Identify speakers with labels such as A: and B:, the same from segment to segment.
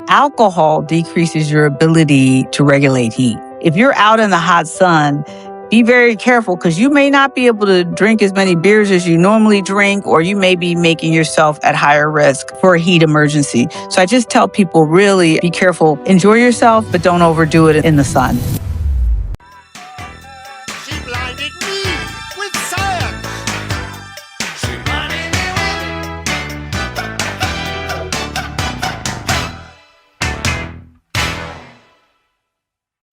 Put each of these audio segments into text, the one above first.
A: Alcohol decreases your ability to regulate heat. If you're out in the hot sun, be very careful because you may not be able to drink as many beers as you normally drink, or you may be making yourself at higher risk for a heat emergency. So I just tell people really be careful, enjoy yourself, but don't overdo it in the sun.
B: She blinded me with science. She blinded me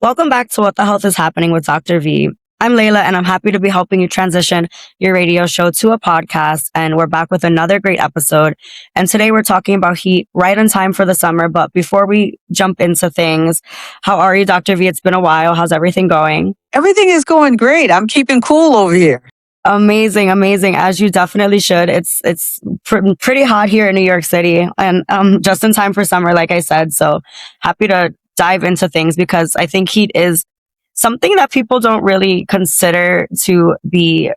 C: Welcome back to What the Health is Happening with Dr. V. I'm Layla, and I'm happy to be helping you transition your radio show to a podcast. And we're back with another great episode. And today we're talking about heat right in time for the summer. But before we jump into things, how are you, Dr. V? It's been a while. How's everything going?
A: Everything is going great. I'm keeping cool over here.
C: Amazing, as you definitely should. It's pretty hot here in New York City, and just in time for summer, like I said. So happy to dive into things because I think heat is something that people don't really consider to be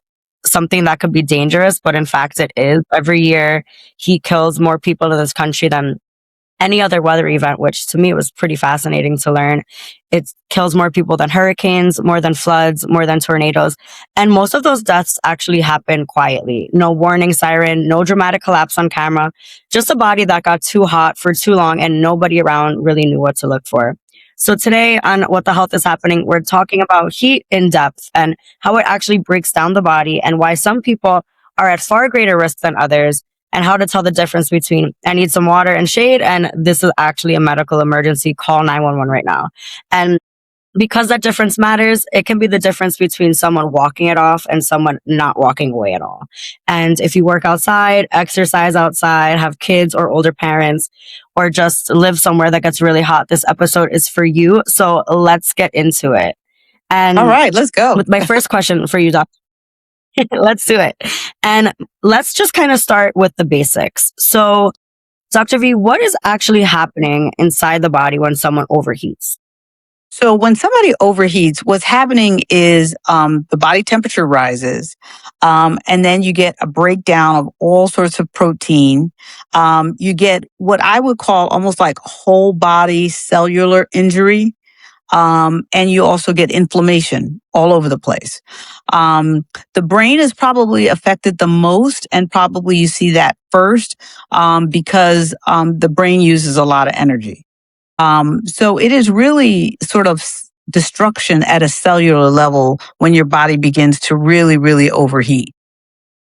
C: something that could be dangerous, but in fact it is. Every year, heat kills more people in this country than any other weather event, which to me was pretty fascinating to learn. It kills more people than hurricanes, more than floods, more than tornadoes. And most of those deaths actually happen quietly. No warning siren, no dramatic collapse on camera, just a body that got too hot for too long and nobody around really knew what to look for. So today on What the Health is Happening, we're talking about heat in depth and how it actually breaks down the body and why some people are at far greater risk than others, and how to tell the difference between I need some water and shade and this is actually a medical emergency, call 911 right now. And because that difference matters, it can be the difference between someone walking it off and someone not walking away at all. And if you work outside, exercise outside, have kids or older parents, or just live somewhere that gets really hot, this episode is for you. So let's get into it. And
A: all right, let's go.
C: With my first question for you, Dr. Let's do it. And let's just kind of start with the basics. So, Dr. V, what is actually happening inside the body when someone overheats?
A: So when somebody overheats, what's happening is the body temperature rises, and then you get a breakdown of all sorts of protein. You get what I would call almost like whole body cellular injury. And you also get inflammation all over the place. The brain is probably affected the most, and probably you see that first because the brain uses a lot of energy. So it is really sort of destruction at a cellular level when your body begins to really, really overheat.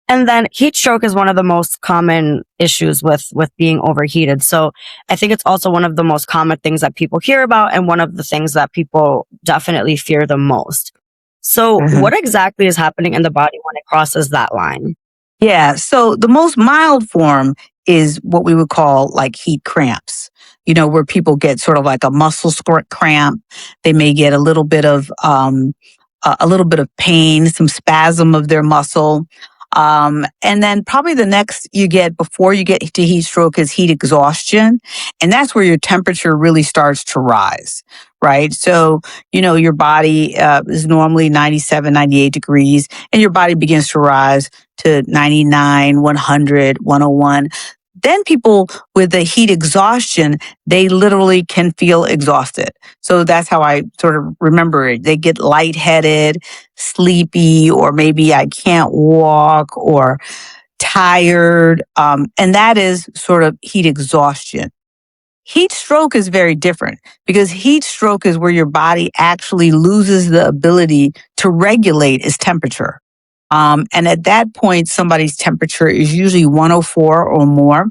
C: And then heat stroke is one of the most common issues with being overheated. So I think it's also one of the most common things that people hear about and one of the things that people definitely fear the most. So what exactly is happening in the body when it crosses that line?
A: Yeah. So the most mild form is what we would call like heat cramps, where people get sort of like a muscle cramp. They may get a little bit of pain, some spasm of their muscle. And then probably the next you get before you get to heat stroke is heat exhaustion. And that's where your temperature really starts to rise, right? So, your body is normally 97, 98 degrees, and your body begins to rise to 99, 100, 101. Then people with the heat exhaustion, they literally can feel exhausted. So that's how I sort of remember it. They get lightheaded, sleepy, or maybe I can't walk or tired. And that is sort of heat exhaustion. Heat stroke is very different because heat stroke is where your body actually loses the ability to regulate its temperature. And at that point, somebody's temperature is usually 104 or more.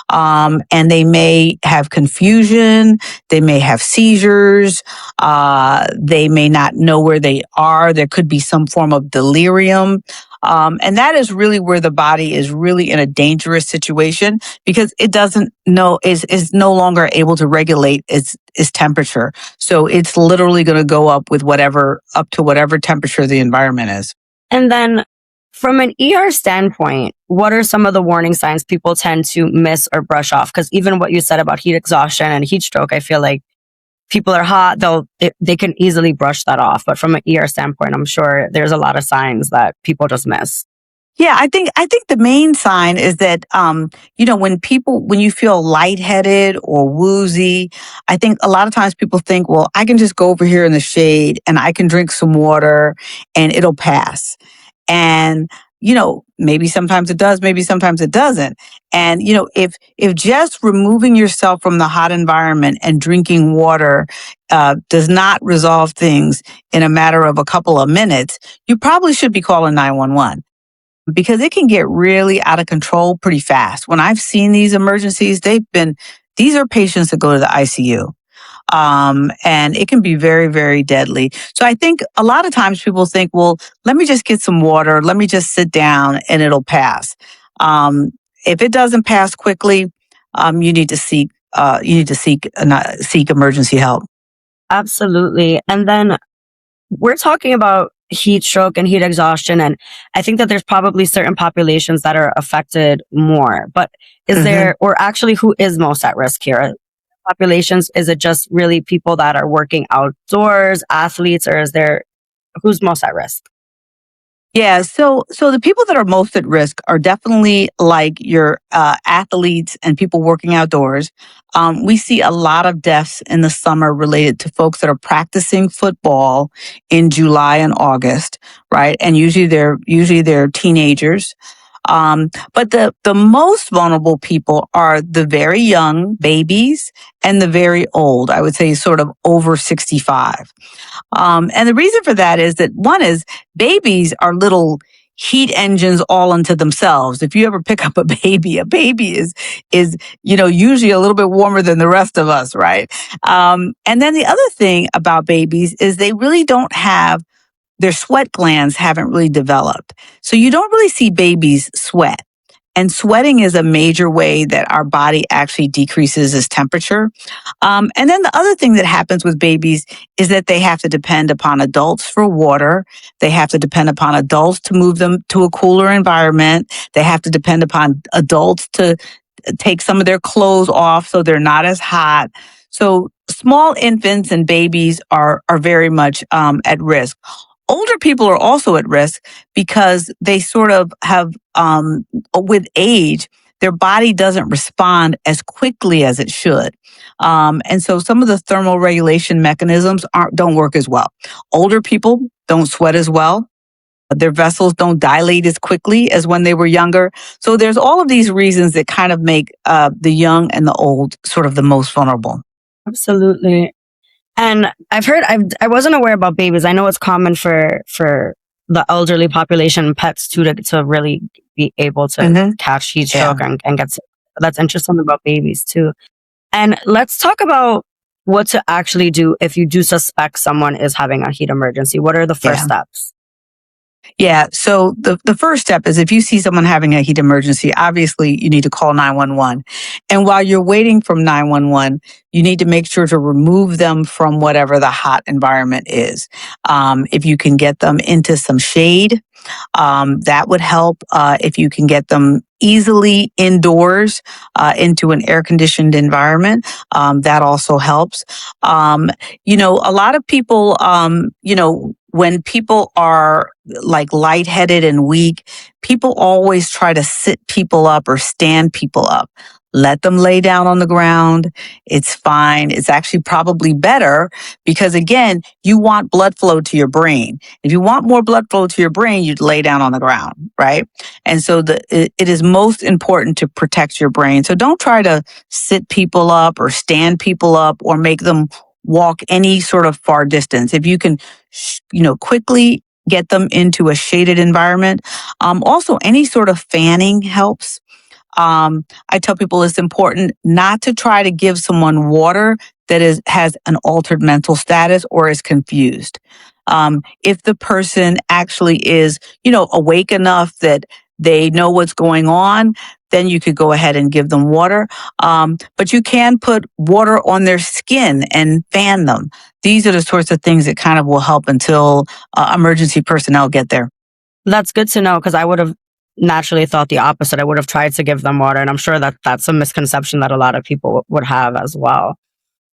A: And they may have confusion. They may have seizures. They may not know where they are. There could be some form of delirium. And that is really where the body is really in a dangerous situation because it doesn't know, is no longer able to regulate its temperature. So it's literally going to go up to whatever temperature the environment is.
C: And then from an ER standpoint, what are some of the warning signs people tend to miss or brush off? Because even what you said about heat exhaustion and heat stroke, I feel like people are hot, they can easily brush that off. But from an ER standpoint, I'm sure there's a lot of signs that people just miss.
A: Yeah, I think the main sign is that when you feel lightheaded or woozy, I think a lot of times people think, well, I can just go over here in the shade and I can drink some water and it'll pass. And maybe sometimes it does, maybe sometimes it doesn't. And if just removing yourself from the hot environment and drinking water does not resolve things in a matter of a couple of minutes, you probably should be calling 911 because it can get really out of control pretty fast. When I've seen these emergencies, these are patients that go to the ICU. And it can be very, very deadly. So I think a lot of times people think, well, let me just get some water, let me just sit down and it'll pass. Um, if it doesn't pass quickly, you need to seek emergency help.
C: Absolutely. And then we're talking about heat stroke and heat exhaustion, and I think that there's probably certain populations that are affected more. But is
A: Mhm.
C: there, or actually, who is most at risk here? Populations? Is it just really people that are working outdoors, athletes, or is there who's most at risk?
A: Yeah, so the people that are most at risk are definitely like your athletes and people working outdoors. We see a lot of deaths in the summer related to folks that are practicing football in July and August, right? And usually they're teenagers. But the most vulnerable people are the very young babies and the very old. I would say sort of over 65. And the reason for that is that one is babies are little heat engines all unto themselves. If you ever pick up a baby is usually a little bit warmer than the rest of us, right? And then the other thing about babies is they really don't have their sweat glands haven't really developed, so you don't really see babies sweat. And sweating is a major way that our body actually decreases its temperature. And then the other thing that happens with babies is that they have to depend upon adults for water. They have to depend upon adults to move them to a cooler environment. They have to depend upon adults to take some of their clothes off so they're not as hot. So small infants and babies are very much at risk. Older people are also at risk because they sort of have, with age, their body doesn't respond as quickly as it should. And so some of the thermal regulation mechanisms don't work as well. Older people don't sweat as well. Their vessels don't dilate as quickly as when they were younger. So there's all of these reasons that kind of make the young and the old sort of the most vulnerable.
C: Absolutely. And I wasn't aware about babies. I know it's common for the elderly population, pets too, to really be able to
A: Hmm.
C: catch heat
A: Yeah.
C: stroke and get sick. That's interesting about babies too. And let's talk about what to actually do if you do suspect someone is having a heat emergency. What are the first
A: Yeah.
C: steps?
A: Yeah. So the first step is if you see someone having a heat emergency, obviously you need to call 911. And while you're waiting from 911, you need to make sure to remove them from whatever the hot environment is. If you can get them into some shade, that would help. If you can get them easily indoors into an air conditioned environment, that also helps. A lot of people, when people are like lightheaded and weak, people always try to sit people up or stand people up. Let them lay down on the ground. It's fine. It's actually probably better because, again, you want blood flow to your brain. If you want more blood flow to your brain, you'd lay down on the ground, right? And so it is most important to protect your brain. So don't try to sit people up or stand people up or make them walk any sort of far distance. If you can, quickly get them into a shaded environment. Also, any sort of fanning helps. I tell people it's important not to try to give someone water that has an altered mental status or is confused. If the person actually is, awake enough that they know what's going on, then you could go ahead and give them water. But you can put water on their skin and fan them. These are the sorts of things that kind of will help until emergency personnel get there.
C: That's good to know because I would have naturally thought the opposite. I would have tried to give them water, and I'm sure that that's a misconception that a lot of people would have as well.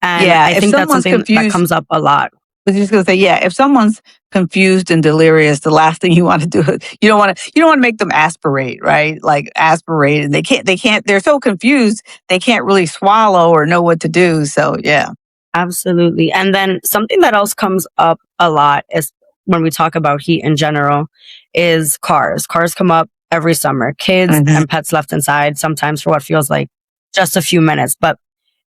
C: And
A: Yeah,
C: I
A: if
C: think that's
A: someone's
C: something that
A: confused,
C: comes up a lot.
A: I was just gonna say, yeah, if someone's confused and delirious, the last thing you want to do is you don't want to make them aspirate, right? Like aspirate, and they're so confused they can't really swallow or know what to do. So yeah.
C: Absolutely. And then something that else comes up a lot is when we talk about heat in general is cars. Cars come up every summer. Kids
A: Mhm.
C: and pets left inside, sometimes for what feels like just a few minutes. But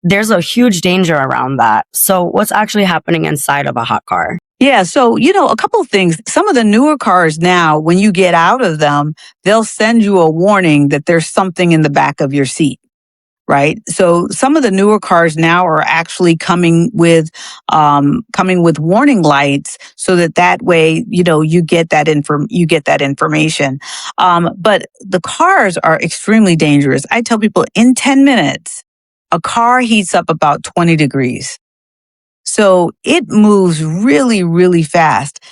C: there's a huge danger around that. So what's actually happening inside of a hot car?
A: Yeah, so a couple of things. Some of the newer cars now, when you get out of them, they'll send you a warning that there's something in the back of your seat. Right. So some of the newer cars now are actually coming with warning lights so that way, you get that information. But the cars are extremely dangerous. I tell people in 10 minutes, a car heats up about 20 degrees. So it moves really, really fast.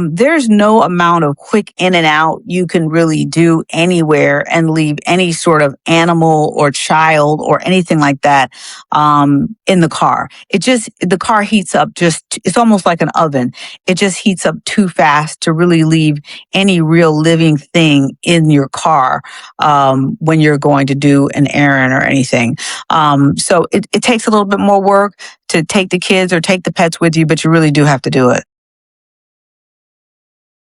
A: There's no amount of quick in and out you can really do anywhere and leave any sort of animal or child or anything like that in the car. The car heats up it's almost like an oven. It just heats up too fast to really leave any real living thing in your car when you're going to do an errand or anything. So it takes a little bit more work to take the kids or take the pets with you, but you really do have to do it.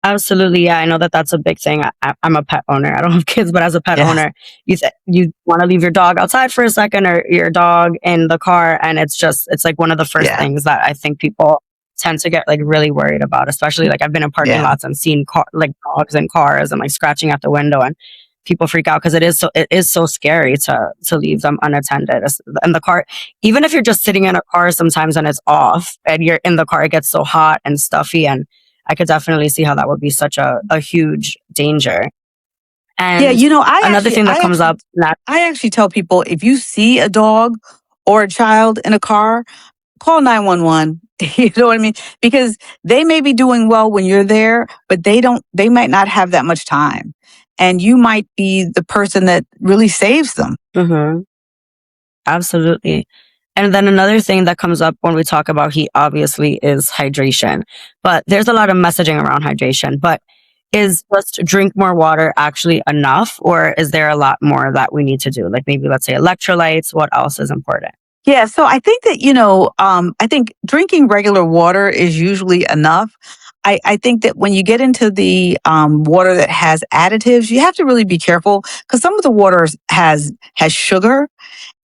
C: Absolutely. Yeah, I know that that's a big thing. I'm a pet owner. I don't have kids, but as a pet
A: Yeah.
C: owner, you want to leave your dog outside for a second or your dog in the car. And it's like one of the first
A: Yeah.
C: things that I think people tend to get like really worried about, especially like I've been in parking
A: Yeah.
C: lots and seen like dogs in cars and like scratching at the window, and people freak out because it is so scary to leave them unattended. And the car, even if you're just sitting in a car sometimes and it's off and you're in the car, it gets so hot and stuffy, and I could definitely see how that would be such a huge danger.
A: Yeah,
C: And another thing that comes up,
A: I actually tell people if you see a dog or a child in a car, call 911. You know what I mean? Because they may be doing well when you're there, but they might not have that much time. And you might be the person that really saves them.
C: Mhm, absolutely. And then another thing that comes up when we talk about heat, obviously, is hydration. But there's a lot of messaging around hydration. But is just drink more water actually enough, or is there a lot more that we need to do? Like maybe let's say electrolytes. What else is important?
A: Yeah, so I think that, I think drinking regular water is usually enough. I think that when you get into the water that has additives, you have to really be careful because some of the waters has sugar,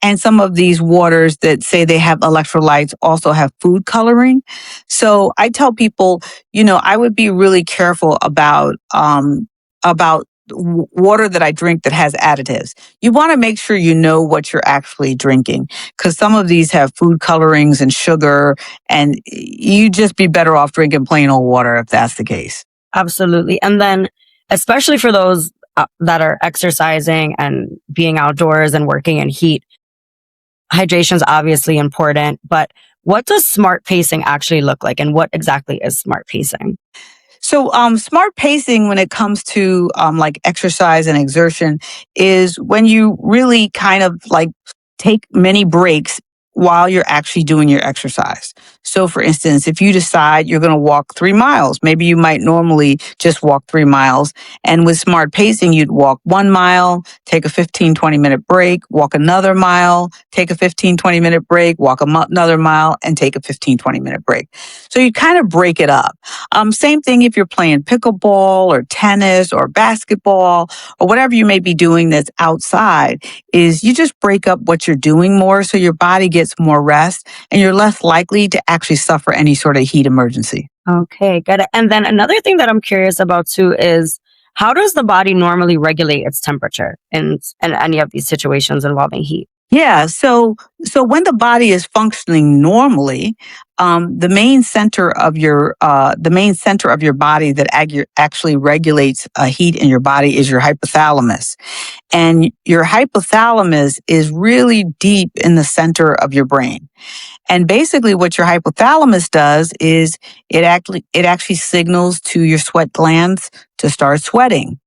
A: and some of these waters that say they have electrolytes also have food coloring. So I tell people, I would be really careful about water that I drink that has additives. You want to make sure you know what you're actually drinking because some of these have food colorings and sugar, and you just be better off drinking plain old water if that's the case.
C: Absolutely. And then, especially for those that are exercising and being outdoors and working in heat, hydration is obviously important. But what does smart pacing actually look like? And what exactly is smart pacing?
A: So, smart pacing when it comes to like exercise and exertion is when you really kind of like take many breaks while you're actually doing your exercise. So, for instance, if you decide you're going to walk 3 miles, maybe you might normally just walk 3 miles. And with smart pacing, you'd walk 1 mile, take a 15-20 minute break, walk another mile, take a 15-20 minute break, walk another mile, and take a 15-20 minute break. So you kind of break it up. Same thing if you're playing pickleball or tennis or basketball or whatever you may be doing that's outside, is you just break up what you're doing more so your body gets more rest and you're less likely to actually suffer any sort of heat emergency.
C: Okay, got it. And then another thing that I'm curious about too is how does the body normally regulate its temperature in any of these situations involving heat?
A: Yeah, so when the body is functioning normally, the main center of your body that actually regulates heat in your body is your hypothalamus, and your hypothalamus is really deep in the center of your brain. And basically, what your hypothalamus does is it actually signals to your sweat glands to start sweating.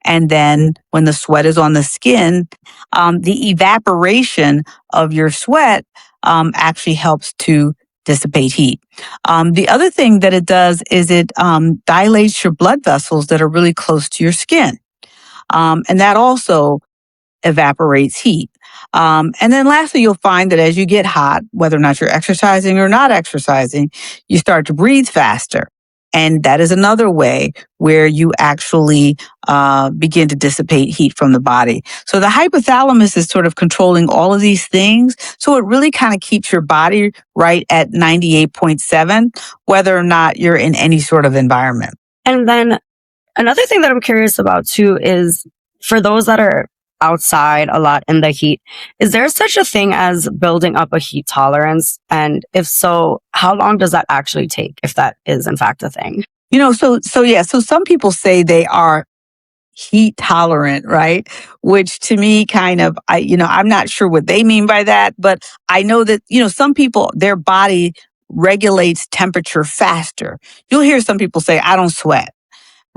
A: And then when the sweat is on the skin, the evaporation of your sweat actually helps to dissipate heat. The other thing that it does is it dilates your blood vessels that are really close to your skin. And that also evaporates heat. And then lastly, you'll find that as you get hot, whether or not you're exercising or not exercising, you start to breathe faster. And that is another way where you actually begin to dissipate heat from the body. So the hypothalamus is sort of controlling all of these things. So it really kind of keeps your body right at 98.7, whether or not you're in any sort of environment.
C: And then another thing that I'm curious about too is for those that are outside a lot in the heat, is there such a thing as building up a heat tolerance? And if so, how long does that actually take, if that is in fact a thing?
A: So some people say they are heat tolerant, right? Which to me I'm not sure what they mean by that, but I know that, some people, their body regulates temperature faster. You'll hear some people say, I don't sweat,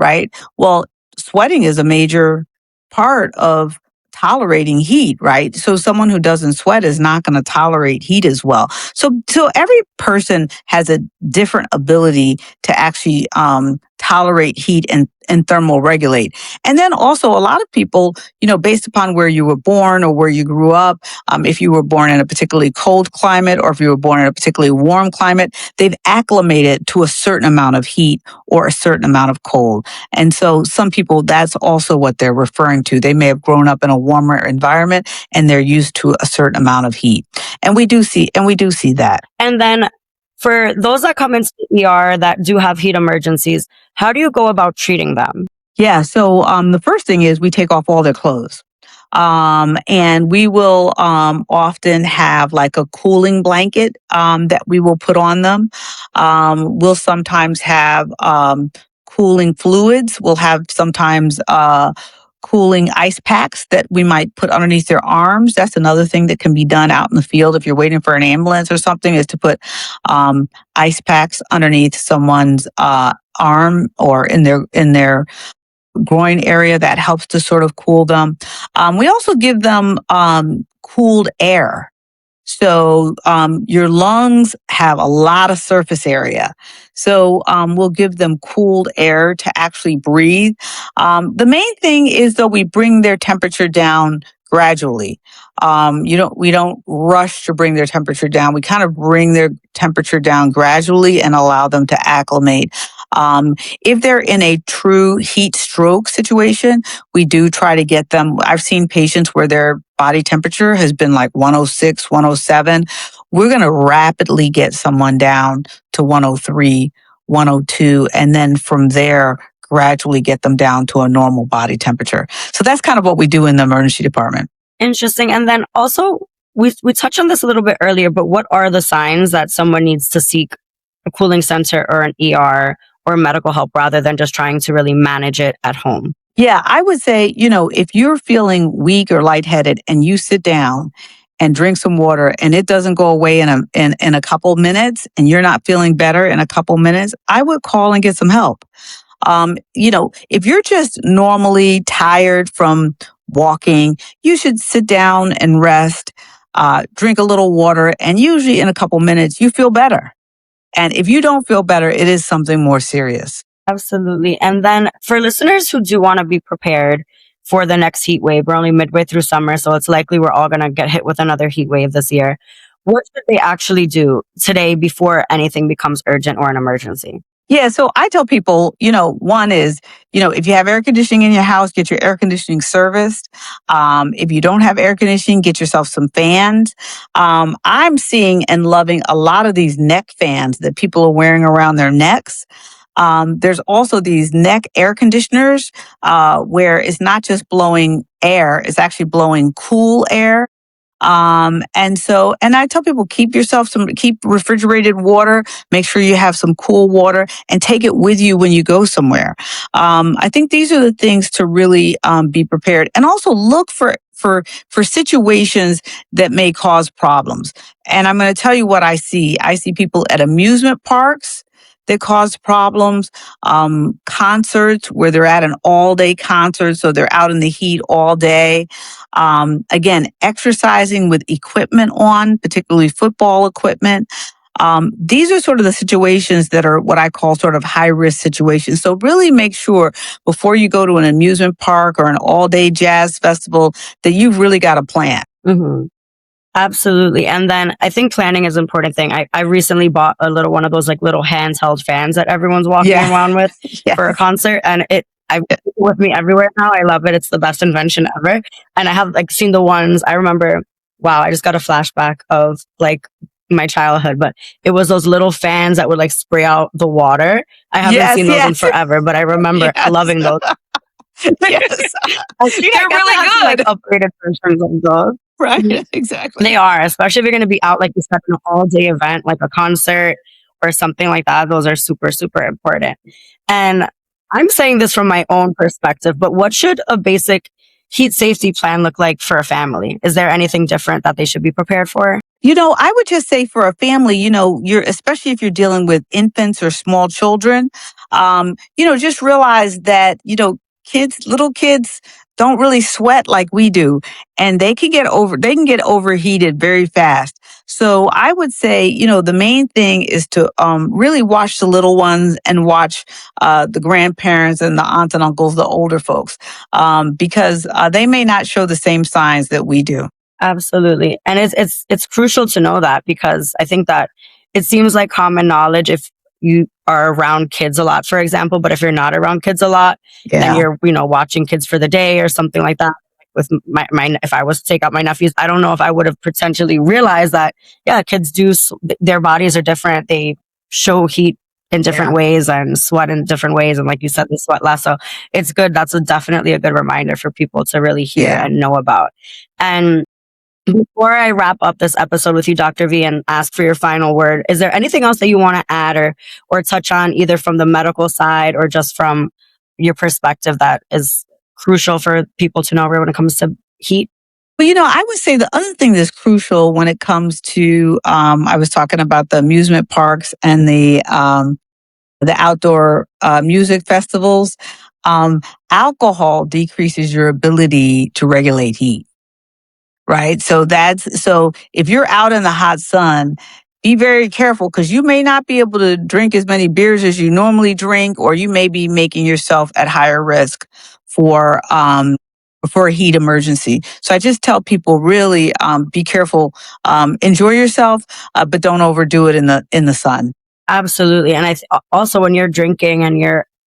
A: right? Well, sweating is a major part of tolerating heat, right? So someone who doesn't sweat is not going to tolerate heat as well. So every person has a different ability to actually tolerate heat and thermal regulate. And then also a lot of people, based upon where you were born or where you grew up, if you were born in a particularly cold climate or if you were born in a particularly warm climate, they've acclimated to a certain amount of heat or a certain amount of cold. And so some people, that's also what they're referring to. They may have grown up in a warmer environment and they're used to a certain amount of heat. And we do see that.
C: And then for those that come into the ER that do have heat emergencies, how do you go about treating them?
A: Yeah. So the first thing is we take off all their clothes. And we will often have like a cooling blanket that we will put on them. We'll sometimes have cooling fluids. We'll have sometimes cooling ice packs that we might put underneath their arms. That's another thing that can be done out in the field if you're waiting for an ambulance or something, is to put ice packs underneath someone's arm or in their groin area. That helps to sort of cool them. We also give them cooled air. So your lungs have a lot of surface area. So we'll give them cooled air to actually breathe. The main thing is, though, we bring their temperature down gradually. We don't rush to bring their temperature down. We kind of bring their temperature down gradually and allow them to acclimate. If they're in a true heat stroke situation, we do try to get them. I've seen patients where their body temperature has been like 106, 107. We're going to rapidly get someone down to 103, 102, and then from there, gradually get them down to a normal body temperature. So that's kind of what we do in the emergency department.
C: Interesting. And then also, we touched on this a little bit earlier, but what are the signs that someone needs to seek a cooling center or an ER or medical help rather than just trying to really manage it at home?
A: Yeah, I would say, if you're feeling weak or lightheaded and you sit down and drink some water and it doesn't go away in a couple minutes and you're not feeling better in a couple minutes, I would call and get some help. If you're just normally tired from walking, you should sit down and rest, drink a little water, and usually in a couple minutes, you feel better. And if you don't feel better, it is something more serious.
C: Absolutely. And then for listeners who do want to be prepared for the next heat wave, we're only midway through summer, so it's likely we're all going to get hit with another heat wave this year. What should they actually do today before anything becomes urgent or an emergency?
A: Yeah, so I tell people, one is, if you have air conditioning in your house, get your air conditioning serviced. If you don't have air conditioning, get yourself some fans. I'm seeing and loving a lot of these neck fans that people are wearing around their necks. There's also these neck air conditioners where it's not just blowing air, it's actually blowing cool air. And I tell people, keep refrigerated water, make sure you have some cool water and take it with you when you go somewhere. I think these are the things to really, be prepared, and also look for situations that may cause problems. And I'm going to tell you what I see. I see people at amusement parks that cause problems, concerts where they're at an all-day concert, so they're out in the heat all day. Again, exercising with equipment on, particularly football equipment. These are sort of the situations that are what I call sort of high risk situations. So really make sure before you go to an amusement park or an all day jazz festival that you've really got a plan.
C: Mm-hmm. Absolutely. And then I think planning is an important thing. I recently bought a little one of those like little handheld fans that everyone's walking
A: Yeah.
C: around with for a
A: Yes.
C: concert. And I with me everywhere now. I love it. It's the best invention ever. And I have like seen the ones I remember. Wow, I just got a flashback of like my childhood, but it was those little fans that would like spray out the water. I haven't
A: Yes.
C: seen those in
A: Yes.
C: forever, but I remember
A: Yes.
C: loving those.
A: Yes.
C: I think
A: They're
C: I guess I have some,
A: really
C: like
A: good.
C: upgraded versions of those.
A: Right. Exactly.
C: They are, especially if you're going to be out, like you said, in an all day event, like a concert or something like that. Those are super, super important. And I'm saying this from my own perspective, but what should a basic heat safety plan look like for a family? Is there anything different that they should be prepared for?
A: I would just say for a family, you're especially if you're dealing with infants or small children, just realize that, little kids don't really sweat like we do, and they can get overheated very fast. So I would say, the main thing is to really watch the little ones and watch the grandparents and the aunts and uncles, the older folks, because they may not show the same signs that we do.
C: Absolutely. And it's crucial to know that because I think that it seems like common knowledge if you are around kids a lot, for example, but if you're not around kids a lot, then
A: Yeah.
C: you're, watching kids for the day or something like that. With my if I was to take out my nephews, I don't know if I would have potentially realized that, yeah, kids their bodies are different. They show heat in different
A: Yeah.
C: ways and sweat in different ways. And like you said, they sweat less. So it's good. That's definitely a good reminder for people to really hear
A: Yeah.
C: and know about. And before I wrap up this episode with you, Dr. V, and ask for your final word, is there anything else that you want to add or touch on either from the medical side or just from your perspective that is crucial for people to know when it comes to heat?
A: Well, I would say the other thing that's crucial when it comes to, I was talking about the amusement parks and the outdoor music festivals. Um, Alcohol decreases your ability to regulate heat. Right. So if you're out in the hot sun, be very careful because you may not be able to drink as many beers as you normally drink, or you may be making yourself at higher risk for for a heat emergency. So I just tell people really be careful, enjoy yourself, but don't overdo it in the sun.
C: Absolutely. And also when you're drinking and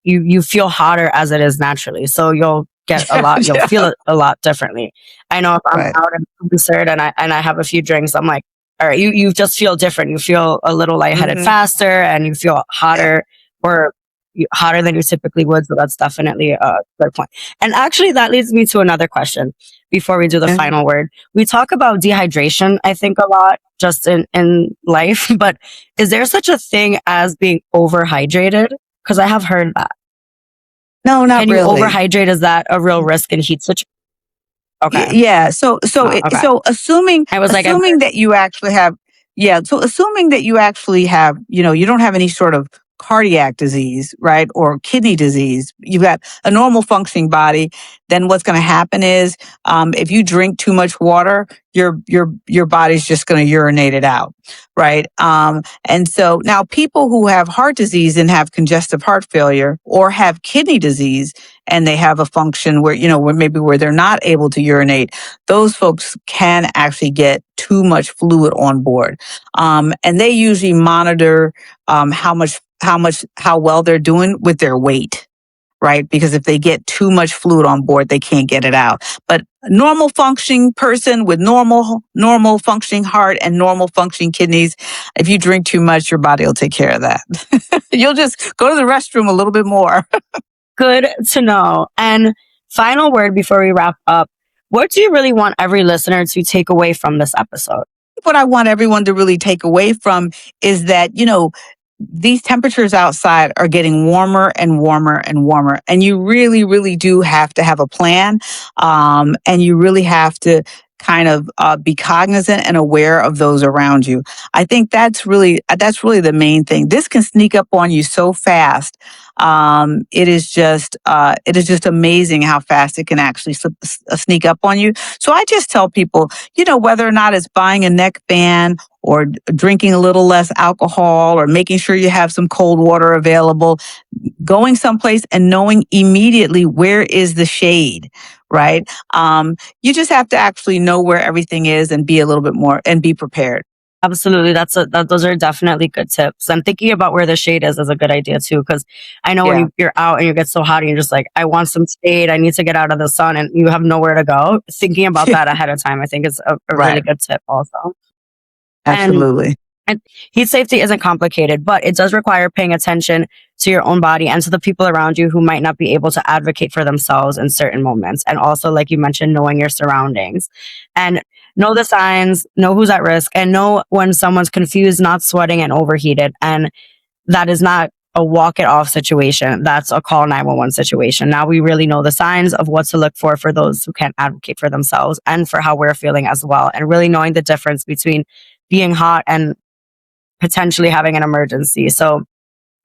C: you feel hotter as it is naturally. So you'll get you'll
A: Yeah.
C: feel it a lot differently. I know if I'm
A: Right.
C: out in a concert and I have a few drinks, I'm like, all right, you just feel different. You feel a little lightheaded
A: Mhm.
C: faster and you feel
A: Yeah.
C: hotter or hotter than you typically would. So that's definitely a good point. And actually that leads me to another question before we do the
A: Mhm.
C: final word. We talk about dehydration, I think a lot just in life, but is there such a thing as being overhydrated? Because I have heard that.
A: No, not
C: Can you
A: really.
C: overhydrate? Is that a real risk in heat situations? Okay.
A: Yeah.
C: Okay.
A: So
C: I was like,
A: assuming that you actually have, yeah. So assuming that you actually have, you don't have any sort of cardiac disease, right, or kidney disease. You've got a normal functioning body. Then what's going to happen is, if you drink too much water, your body's just going to urinate it out, right? And so now people who have heart disease and have congestive heart failure or have kidney disease and they have a function where, where they're not able to urinate, those folks can actually get too much fluid on board. And they usually monitor how well they're doing with their weight. Right. Because if they get too much fluid on board, they can't get it out. But a normal functioning person with normal functioning heart and normal functioning kidneys, if you drink too much, your body will take care of that. You'll just go to the restroom a little bit more.
C: good to know. And final word before we wrap up. What do you really want every listener to take away from this episode?
A: What I want everyone to really take away from is that, these temperatures outside are getting warmer and warmer and warmer. And you really, really do have to have a plan. And you really have to kind of be cognizant and aware of those around you. I think that's really the main thing. This can sneak up on you so fast. It is just amazing how fast it can actually sneak up on you. So I just tell people, whether or not it's buying a neck band or drinking a little less alcohol or making sure you have some cold water available, going someplace and knowing immediately where is the shade, right? You just have to actually know where everything is and be a little bit more and be prepared.
C: Absolutely. Those are definitely good tips. And thinking about where the shade is a good idea too. Cause I know when you're out and you get so hot and you're just like, I want some shade. I need to get out of the sun and you have nowhere to go. Thinking about that ahead of time, I think is a really good tip also.
A: Absolutely.
C: And heat safety isn't complicated, but it does require paying attention to your own body and to the people around you who might not be able to advocate for themselves in certain moments. And also, like you mentioned, knowing your surroundings and know the signs, know who's at risk, and know when someone's confused, not sweating, and overheated. And that is not a walk it off situation. That's a call 911 situation. Now we really know the signs of what to look for those who can't advocate for themselves and for how we're feeling as well. And really knowing the difference between being hot and potentially having an emergency. So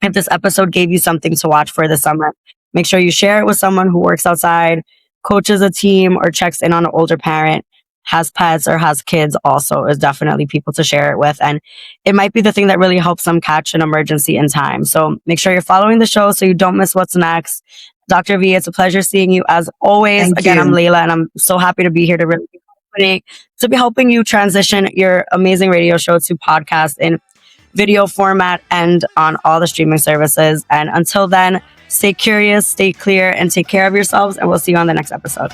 C: if this episode gave you something to watch for this summer, make sure you share it with someone who works outside, coaches a team, or checks in on an older parent, has pets or has kids also is definitely people to share it with. And it might be the thing that really helps them catch an emergency in time. So make sure you're following the show so you don't miss what's next. Dr. V, it's a pleasure seeing you as always.
A: Thank
C: Again,
A: you.
C: I'm Layla and I'm so happy to be here to be helping you transition your amazing radio show to podcast in video format and on all the streaming services. And until then, stay curious, stay clear, and take care of yourselves. And we'll see you on the next episode.